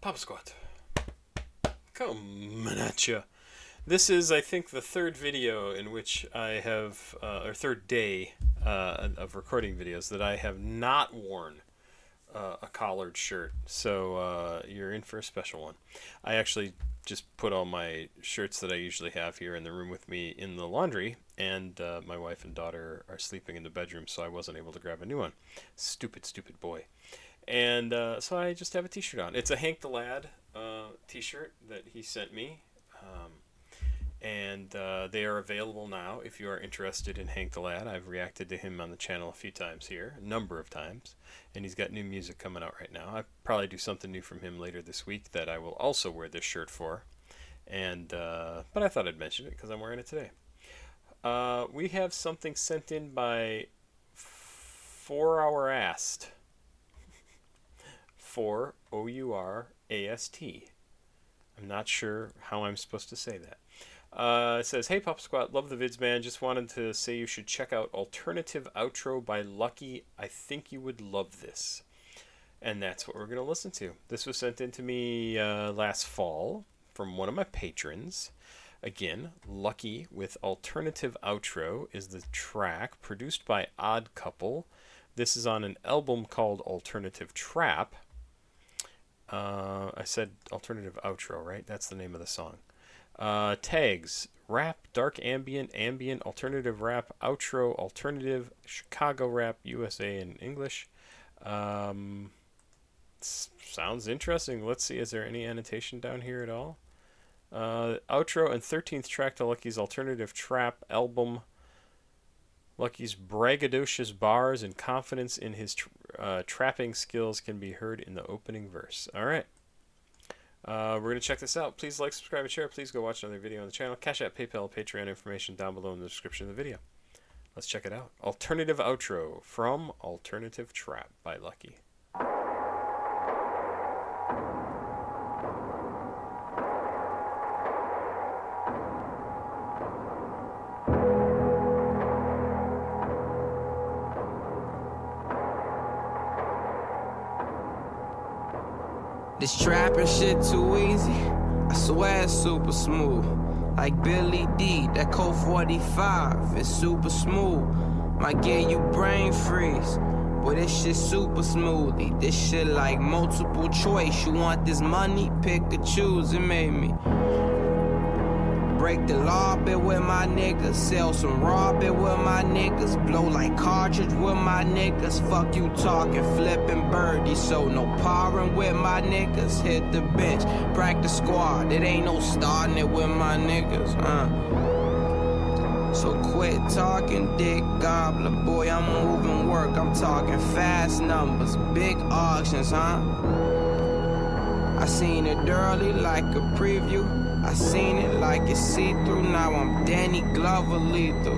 Papasquatjon, coming at ya. This is, I think, the third video in which I have, or third day of recording videos that I have not worn a collared shirt. So you're in for a special one. I actually just put all my shirts that I usually have here in the room with me in the laundry, and my wife and daughter are sleeping in the bedroom, so I wasn't able to grab a new one. Stupid, stupid boy. And so I just have a t-shirt on. It's a Hank the Lad t-shirt that he sent me. And they are available now if you are interested in Hank the Lad. I've reacted to him on the channel a few times here, a number of times. And he's got new music coming out right now. I'll probably do something new from him later this week that I will also wear this shirt for. And but I thought I'd mention it because I'm wearing it today. We have something sent in by 4 Hour Ast. 4 O-U-R-A-S-T. I'm not sure how I'm supposed to say that. It says, "Hey Pop Squat, love the vids, man. Just wanted to say you should check out Alternative Outro by LUCKI. I think you would love this." And that's what we're going to listen to. This was sent in to me last fall from one of my patrons. Again, LUCKI with Alternative Outro is the track produced by oddCouple. This is on an album called Alternative Trap. I said Alternative Outro, right? That's the name of the song. Tags: rap, dark ambient, ambient, alternative rap, outro, alternative, Chicago rap, USA in English. Sounds interesting. Let's see, is there any annotation down here at all? Outro and 13th track to LUCKI's Alternative Trap album. LUCKI's braggadocious bars and confidence in his trapping skills can be heard in the opening verse. All right. We're going to check this out. Please like, subscribe, and share. Please go watch another video on the channel. CashApp, PayPal, Patreon information down below in the description of the video. Let's check it out. Alternative Outro from Alternative Trap by LUCKI. This trapping shit too easy, I swear it's super smooth. Like Billy D, that Colt 45 is super smooth. Might give you brain freeze, but this shit super smoothie. This shit like multiple choice. You want this money? Pick or choose. It made me break the law bit with my niggas, sell some raw bit with my niggas, blow like cartridge with my niggas. Fuck you talking, flipping birdies, so no parring with my niggas. Hit the bench, practice squad, it ain't no starting it with my niggas, So quit talking, dick gobbler, boy, I'm moving work, I'm talking fast numbers, big auctions, I seen it early like a preview. I seen it like it's see-through. Now I'm Danny Glover lethal,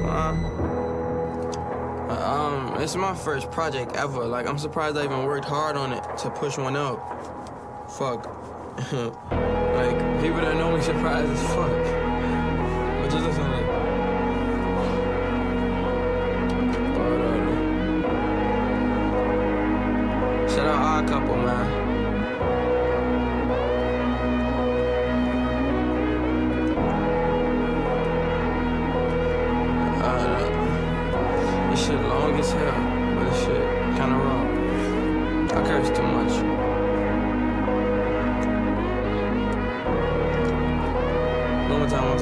It's my first project ever. Like, I'm surprised I even worked hard on it to push one out. Fuck. Like, people that know me surprised as fuck. But just listen to it. Shout out oddCouple, man. Shit long as hell, but this shit kinda raw. I curse too much. One more time.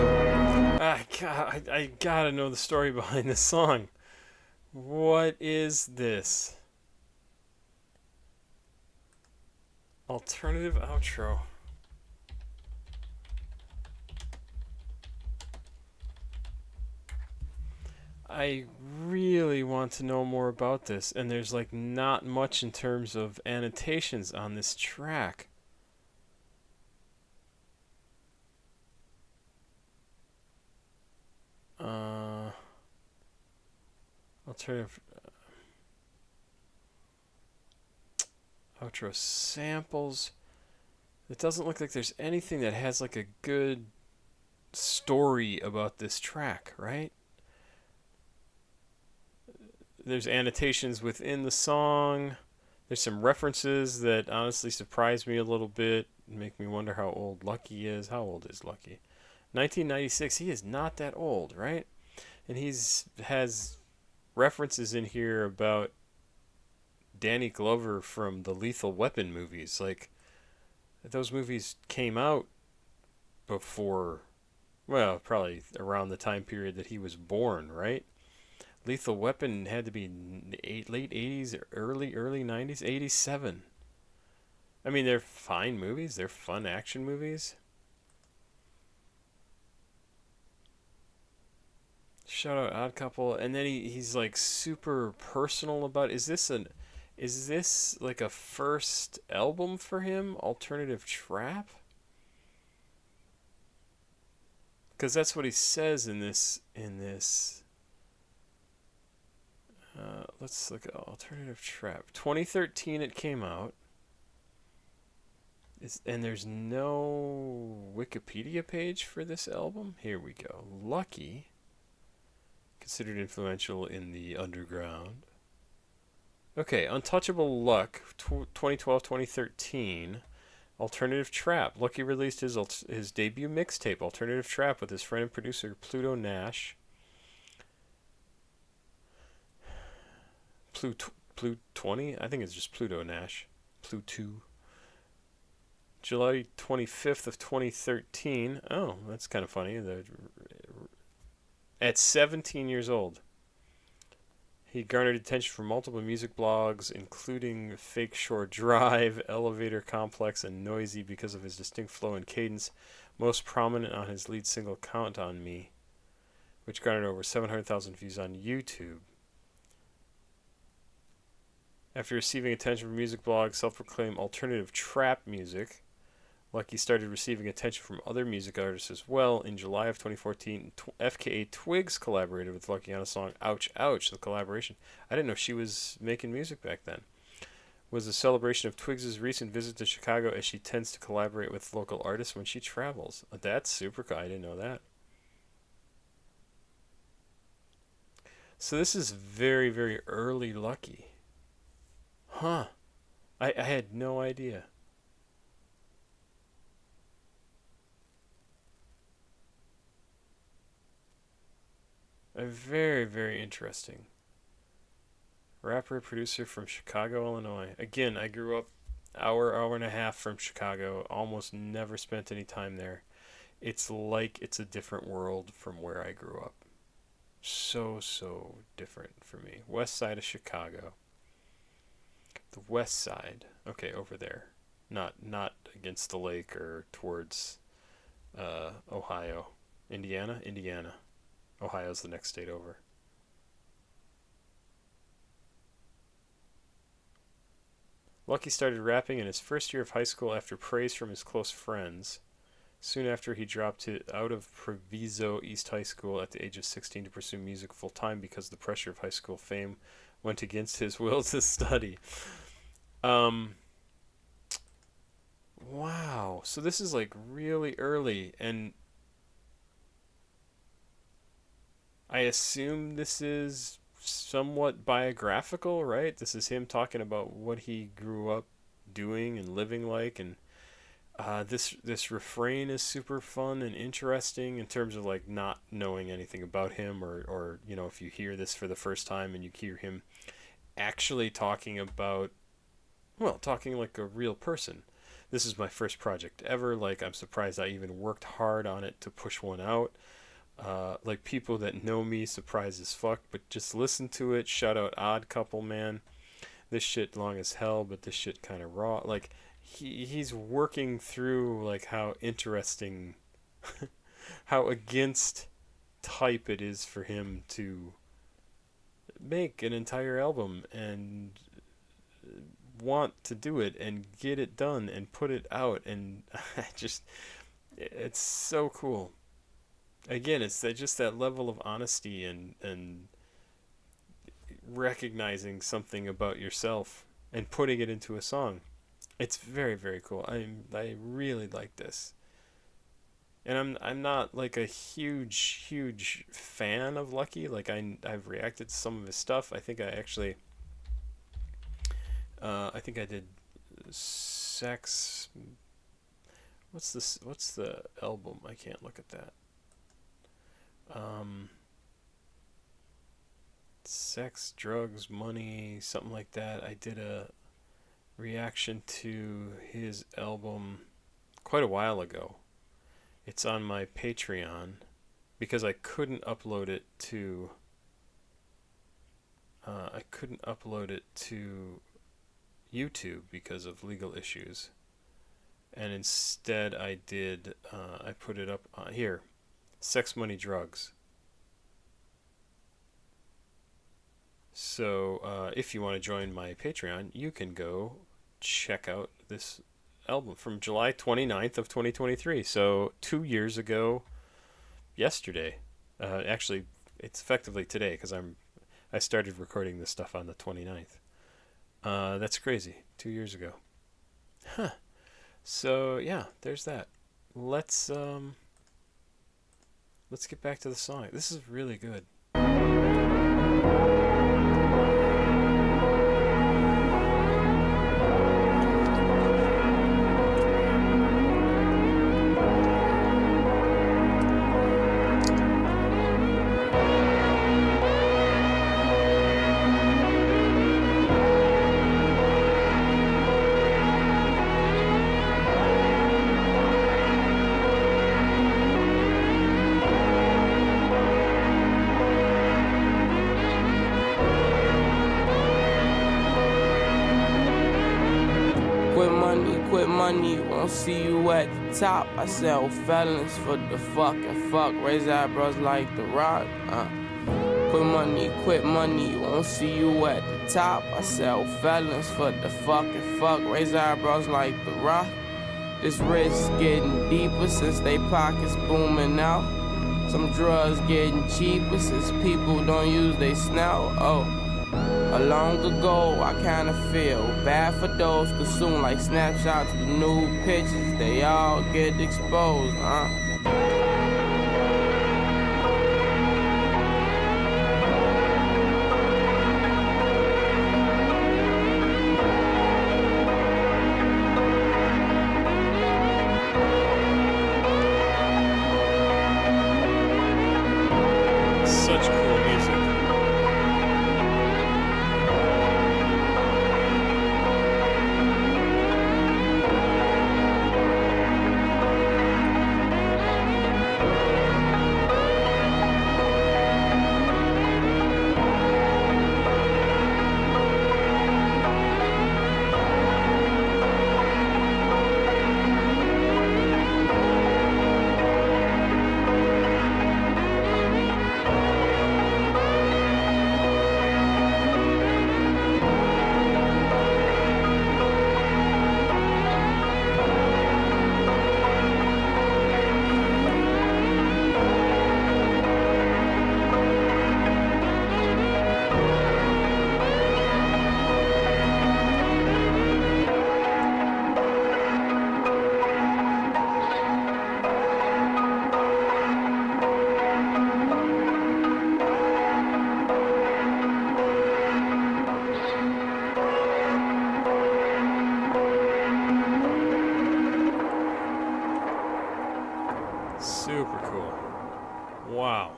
I gotta know the story behind this song. What is this? Alternative Outro. I really want to know more about this, and there's like not much in terms of annotations on this track. Alternative outro samples. It doesn't look like there's anything that has like a good story about this track, right? There's annotations within the song. There's some references that honestly surprised me a little bit, make me wonder how old Lucky is. How old is Lucky? 1996. He is not that old, right? And he's has references in here about Danny Glover from the Lethal Weapon movies. Like, those movies came out before, well, probably around the time period that he was born, right? Lethal Weapon had to be late 80s, early 90s, 87. I mean, they're fine movies. They're fun action movies. Shout out Odd Couple, and then he's like super personal about. Is this like a first album for him? Alternative Trap? Because that's what he says in this. Let's look at Alternative Trap. 2013 it came out. And there's no Wikipedia page for this album. Here we go. Lucky, considered influential in the underground. Okay, Untouchable Luck, 2012-2013. Alternative Trap. Lucky released his debut mixtape, Alternative Trap, with his friend and producer Pluto Nash. Pluto 20? I think it's just Pluto Nash. Pluto. July 25th of 2013. Oh, that's kind of funny. At 17 years old, he garnered attention from multiple music blogs, including Fake Shore Drive, Elevator Complex, and Noisy, because of his distinct flow and cadence, most prominent on his lead single Count on Me, which garnered over 700,000 views on YouTube. After receiving attention from music blogs, self-proclaimed alternative trap music, Lucky started receiving attention from other music artists as well. In July of 2014, FKA Twigs collaborated with Lucky on a song Ouch Ouch. The collaboration, I didn't know she was making music back then, was a celebration of Twigs' recent visit to Chicago, as she tends to collaborate with local artists when she travels. That's super cool. I didn't know that. So this is very, very early Lucky. Huh. I had no idea. Very, very interesting. Rapper, producer from Chicago, Illinois. Again, I grew up hour and a half from Chicago. Almost never spent any time there. It's like it's a different world from where I grew up. So different for me. West side of Chicago. The west side. Okay, over there. Not against the lake or towards Ohio. Indiana. Ohio's the next state over. Lucky started rapping in his first year of high school after praise from his close friends. Soon after, he dropped out of Proviso East High School at the age of 16 to pursue music full-time because the pressure of high school fame went against his will to study. Wow. So this is like really early, and I assume this is somewhat biographical, right? This is him talking about what he grew up doing and living like, and this refrain is super fun and interesting in terms of like not knowing anything about him, or you know, if you hear this for the first time and you hear him actually talking about, well, talking like a real person. This is my first project ever. Like, I'm surprised I even worked hard on it to push one out. Like, people that know me, surprised as fuck, but just listen to it. Shout out Odd Couple, man. This shit long as hell, but this shit kind of raw. Like, he's working through like how interesting, how against type it is for him to make an entire album and want to do it and get it done and put it out, and it's so cool. Again, it's just that level of honesty and recognizing something about yourself and putting it into a song. It's very, very cool. I really like this. And I'm not like a huge fan of Lucky. Like, I've reacted to some of his stuff. I think I actually I think I did Sex. What's this? What's the album? I can't look at that. Um, Sex, drugs, money, something like that. I did a reaction to his album quite a while ago. It's on my Patreon because I couldn't upload it to. I couldn't upload it to YouTube because of legal issues, and instead I did. I put it up here. Sex, money, drugs. So if you want to join my Patreon, you can go check out this album from July 29th of 2023. So 2 years ago, yesterday. Actually, it's effectively today because I started recording this stuff on the 29th. That's crazy. 2 years ago. Huh. So yeah, there's that. Let's get back to the song. This is really good. Quit money, won't see you at the top. I sell felons for the fucking fuck. Raise eyebrows like The Rock. Quit money, won't see you at the top. I sell felons for the fucking fuck. Raise eyebrows like The Rock. This risk getting deeper since they pockets booming out. Some drugs getting cheaper since people don't use they snout. Oh. Long ago, I kinda feel bad for those consumed like snapshots of new pictures. They all get exposed, Such cool music. Super cool. Wow.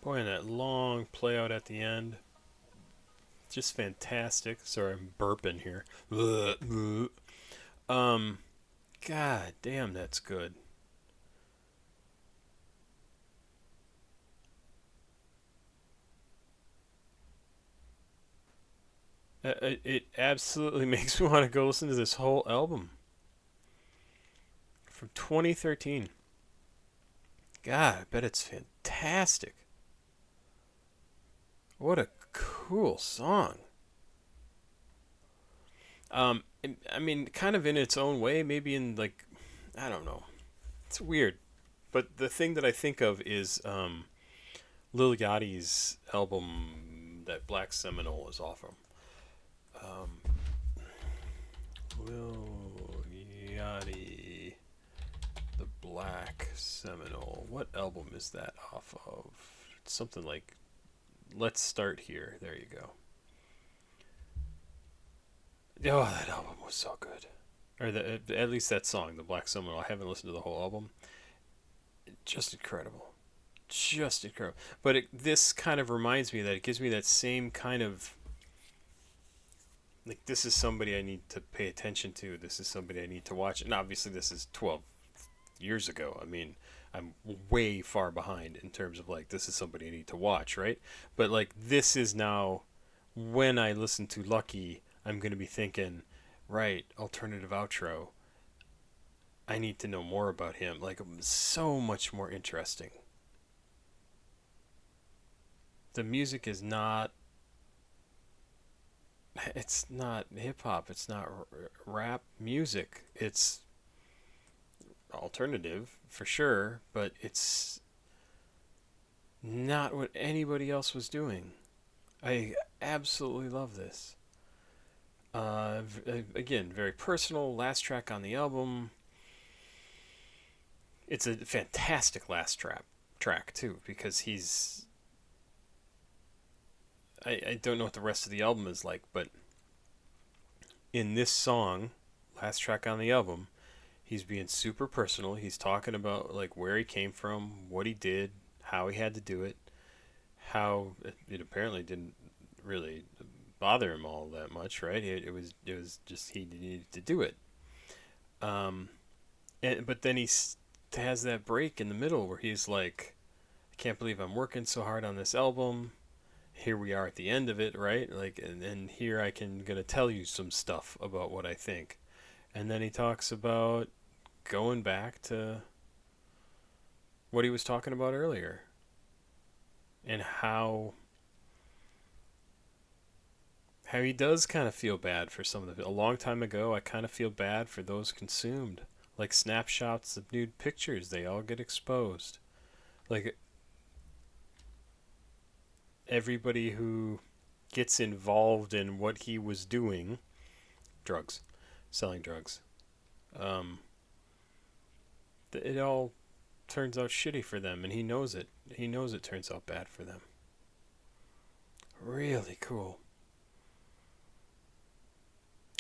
Boy, and that long play out at the end. Just fantastic. Sorry, I'm burping here. God damn, that's good. It absolutely makes me want to go listen to this whole album from 2013. God, I bet it's fantastic. What a cool song. I mean, kind of in its own way, maybe in like, I don't know. It's weird. But the thing that I think of is Lil Yachty's album that Black Seminole is off of. Lil Yachty, the Black Seminole. What album is that off of? something like "Let's Start Here." There you go. Oh, that album was so good. Or at least that song, "The Black Summer." I haven't listened to the whole album. Just incredible. Just incredible. But this kind of reminds me that it gives me that same kind of like, this is somebody I need to pay attention to. This is somebody I need to watch. And obviously this is 12 years ago. I mean, I'm way far behind in terms of like, this is somebody I need to watch, right? But like, this is now, when I listen to Lucky, I'm going to be thinking, right, alternative outro. I need to know more about him. Like, so much more interesting. The music is not, it's not hip hop, it's not rap music. It's alternative for sure, but it's not what anybody else was doing. I absolutely love this. Again, very personal. Last track on the album. It's a fantastic last track too, because I don't know what the rest of the album is like, but in this song, last track on the album, he's being super personal. He's talking about like where he came from, what he did, how he had to do it, how it apparently didn't really bother him all that much, right? It was just he needed to do it. But then he has that break in the middle where he's like, I can't believe I'm working so hard on this album. Here we are at the end of it, right? Like, and here gonna tell you some stuff about what I think. And then he talks about going back to what he was talking about earlier, and how he does kind of feel bad for some of the. A long time ago, I kind of feel bad for those consumed, like snapshots of nude pictures. They all get exposed, like everybody who gets involved in what he was doing, drugs, selling drugs, it all turns out shitty for them, and he knows it. He knows it turns out bad for them. Really cool.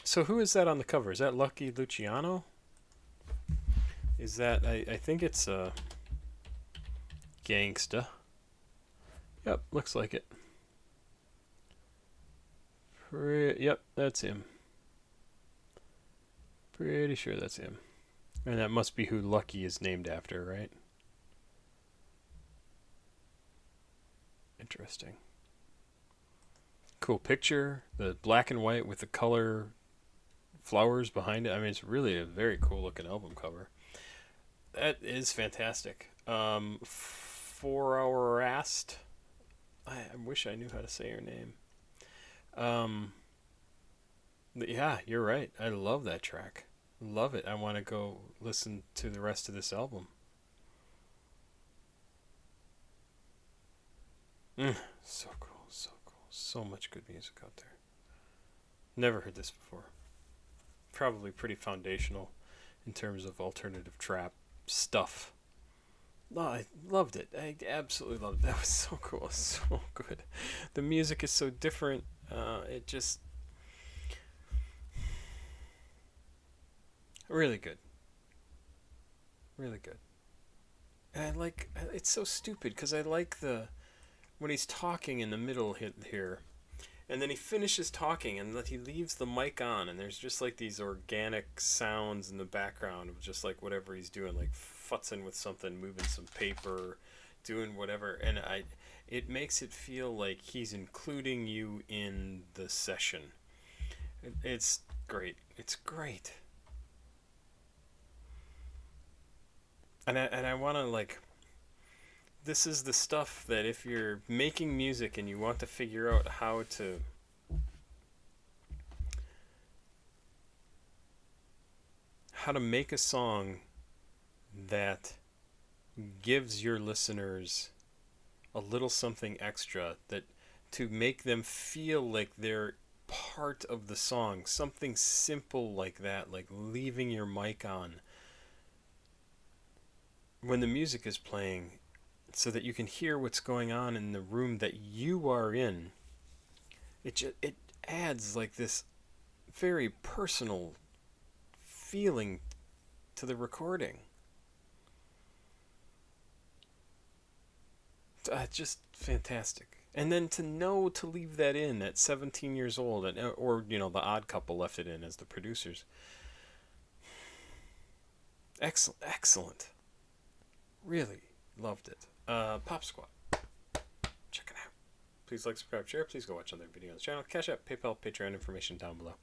So who is that on the cover? Is that Lucky Luciano? Is that, I think it's a gangsta. Yep, looks like it. Yep, that's him. Pretty sure that's him. And that must be who Lucky is named after, right? Interesting. Cool picture. The black and white with the color flowers behind it. I mean, it's really a very cool looking album cover. That is fantastic. 4 Hour Rast. I wish I knew how to say her name. Yeah, you're right. I love that track. Love it. I want to go listen to the rest of this album. So cool, so cool. So much good music out there. Never heard this before. Probably pretty foundational in terms of alternative trap stuff. No, I loved it. I absolutely loved it. That was so cool. So good. The music is so different. It just... really good. Really good. And I like... it's so stupid because I like when he's talking in the middle here, and then he finishes talking and he leaves the mic on, and there's just like these organic sounds in the background of just like whatever he's doing, like futzing with something, moving some paper, doing whatever, and it makes it feel like he's including you in the session. It's great. It's great. And I want to like, this is the stuff that if you're making music and you want to figure out how to make a song that gives your listeners a little something extra, that to make them feel like they're part of the song, something simple like that, like leaving your mic on when the music is playing, so that you can hear what's going on in the room that you are in. It adds like this very personal feeling to the recording. Just fantastic. And then to know to leave that in at 17 years old, or the Odd Couple left it in as the producers. Excellent, excellent. Really loved it. Pop Squat, check it out. Please like, subscribe, share. Please go watch other videos on the channel. CashApp, PayPal, Patreon information down below.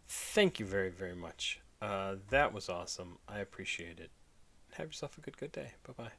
Thank you very, very much. That was awesome. I appreciate it. Have yourself a good day. Bye-bye.